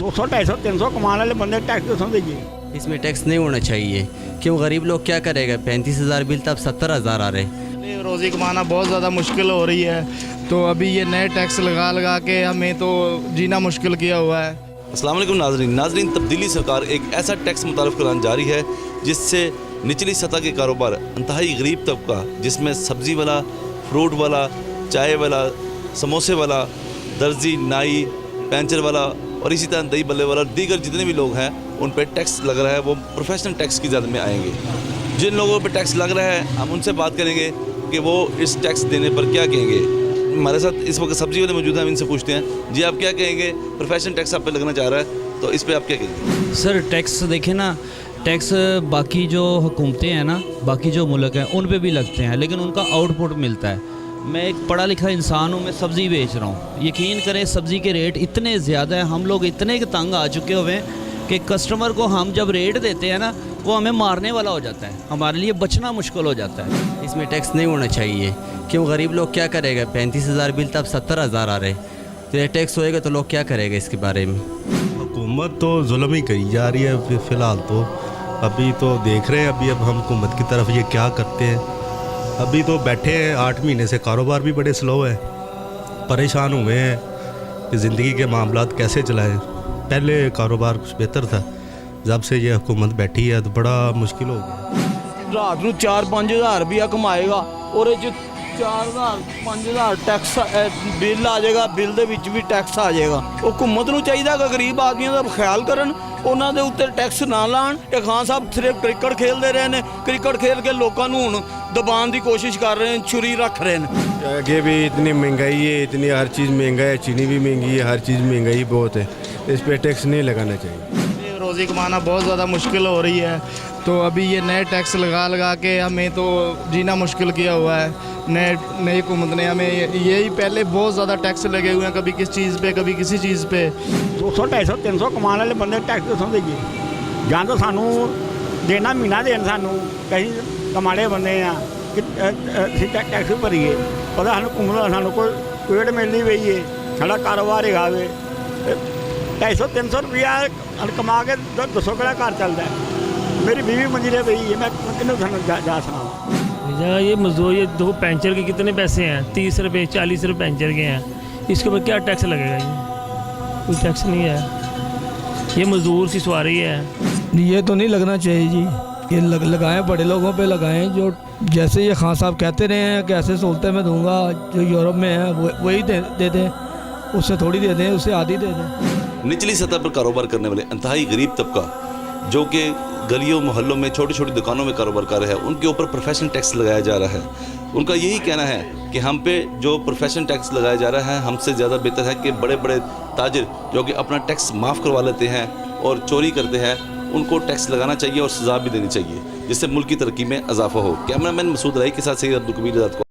200 250 300 कमाने वाले बंदे टैक्स क्यों दीजिए? इसमें टैक्स नहीं होना चाहिए, क्यों गरीब लोग क्या करेगा? 35,000 बिल तब 70,000 आ रहे। रोज़ी कमाना बहुत ज़्यादा मुश्किल हो रही है, तो अभी ये नए टैक्स लगा के हमें तो जीना मुश्किल किया हुआ है। अस्सलाम वालेकुम नाज़रीन, तब्दीली सरकार एक ऐसा टैक्स मुतारिफ कराना जारी है जिससे निचली सतह के कारोबार इंतहाई गरीब तबका, जिसमें सब्ज़ी वाला, फ्रूट वाला, चाय वाला, समोसे वाला, दर्जी, नाई, पेंचर वाला और इसी तरह दही बल्ले वाला, दीगर जितने भी लोग हैं उन पर टैक्स लग रहा है, वो प्रोफेशनल टैक्स की ज़द में आएंगे। जिन लोगों पर टैक्स लग रहा है हम उनसे बात करेंगे कि वो इस टैक्स देने पर क्या कहेंगे। हमारे साथ इस वक्त सब्जी वाले मौजूद हैं, हम इनसे पूछते हैं, जी आप क्या कहेंगे? प्रोफेशनल टैक्स आप पे लगना चाह रहा है, तो इस पर आप क्या कहेंगे? सर टैक्स देखें ना, टैक्स बाकी जो हुकूमतें हैं ना, बाकी जो मुल्क हैं उन पे भी लगते हैं, लेकिन उनका आउटपुट मिलता है। मैं एक पढ़ा लिखा इंसान हूँ, मैं सब्ज़ी बेच रहा हूँ। यकीन करें सब्ज़ी के रेट इतने ज़्यादा हैं, हम लोग इतने तंग आ चुके हुए हैं कि कस्टमर को हम जब रेट देते हैं ना, वो हमें मारने वाला हो जाता है, हमारे लिए बचना मुश्किल हो जाता है। इसमें टैक्स नहीं होना चाहिए, क्यों गरीब लोग क्या करेगा? 35,000 बिल तब 70,000 आ रहे, तो ये टैक्स होएगा तो लोग क्या करेगा इसके बारे में? हुकूमत तो जुल्म ही करी जा रही है फ़िलहाल, तो अभी तो देख रहे हैं अभी अब हम हुकूमत की तरफ ये क्या करते हैं। अभी तो बैठे हैं 8 महीने से, कारोबार भी बड़े स्लो है, परेशान हुए हैं कि ज़िंदगी के मामलात कैसे चलाएं। पहले कारोबार कुछ बेहतर था, जब से ये हुकूमत बैठी है तो बड़ा मुश्किल हो गया। रात ਨੂੰ 4-5 हज़ार रुपया कमाएगा और 4,000-5 हज़ार टैक्स बिल आ जाएगा, बिल ਦੇ ਵਿੱਚ ਵੀ ਟੈਕਸ ਆ ਜਾਏਗਾ। हुकूमत ਨੂੰ ਚਾਹੀਦਾ ਕਿ ਗਰੀਬ ਆਦਮੀਆਂ ਦਾ ਖਿਆਲ ਕਰਨ, ਉਹਨਾਂ ਦੇ ਉੱਤੇ ਟੈਕਸ ਨਾ ਲਾਣ। ਇਹ ਖਾਨ ਸਾਹਿਬ ਸਿਰਫ ਕ੍ਰਿਕਟ ਖੇਲਦੇ ਰਹੇ ਨੇ, ਕ੍ਰਿਕਟ ਖੇਲ ਕੇ ਲੋਕਾਂ ਨੂੰ ਹੁਣ दबाने की कोशिश कर रहे हैं, छुरी रख रहे हैं। आगे भी इतनी महंगाई है, इतनी हर चीज़ महंगा है, चीनी भी महंगी है, हर चीज़ महंगाई बहुत है, इस पर टैक्स नहीं लगाना चाहिए। रोज़ी कमाना बहुत ज़्यादा मुश्किल हो रही है, तो अभी ये नए टैक्स लगा के हमें तो जीना मुश्किल किया हुआ है। नई हुकूमत ने हमें यही पहले बहुत ज़्यादा टैक्स लगे हुए हैं, कभी किस चीज़ पे, कभी किसी चीज़ पे। 200 250 300 कमाने वाले बंदे टैक्स क्यों दीजिए? ਜਾਂ ਤਾਂ ਸਾਨੂੰ ਦੇਣਾ ਮਹੀਨਾ ਦੇਣ, ਸਾਨੂੰ ਕਹੀਂ ਕਮਾੜੇ ਬੰਦੇ ਆ ਕਿ ਅਸੀਂ ਟੈਕਸ ਭਰੀਏ, ਪਤਾ ਸਾਨੂੰ ਘੁੰਮਣਾ, ਸਾਨੂੰ ਕੋਈ ਰੇਟ ਮਿਲਦੀ ਪਈ ਏ, ਸਾਡਾ ਕਾਰੋਬਾਰ ਹੈਗਾ ਵੇ 250-300 ਰੁਪਇਆ ਕਮਾ ਕੇ ਦੱਸੋ ਕਿਹੜਾ ਘਰ ਚੱਲਦਾ ਹੈ। मेरी बीवी मंजिले पई है, मैं किन्नू जा सुनाऊँ? ये मजदूर, ये देखो पेंचर के कितने पैसे हैं, 30 रुपये 40 रुपये पेंचर के हैं, इसके ऊपर क्या टैक्स लगेगा? ये कोई टैक्स नहीं है, ये मजदूर सी सवारी है। ये तो नहीं लगना चाहिए जी, ये लगाएं, बड़े लोगों पे लगाएं, जो जैसे ये खान साहब कहते रहे हैं कि ऐसे सहूलतें मैं दूंगा, जो यूरोप में है वही दे दें, उससे थोड़ी दे दें, उससे आधी दे दें। निचली सतह पर कारोबार करने वाले इंतहाई गरीब तबका, जो कि गलियों मोहल्लों में छोटी छोटी दुकानों में कारोबार कर रहे हैं, उनके ऊपर प्रोफेशनल टैक्स लगाया जा रहा है। उनका यही कहना है कि हम पे जो प्रोफेशनल टैक्स लगाया जा रहा है, हमसे ज़्यादा बेहतर है कि बड़े बड़े ताजिर जो कि अपना टैक्स माफ़ करवा लेते हैं और चोरी करते हैं, उनको टैक्स लगाना चाहिए और सज़ा भी देनी चाहिए, जिससे मुल्क की तरक्की में इजाफा हो। कैमरामैन मसूद राही के साथ सैयद अब्दुल कबीर आज़ाद को।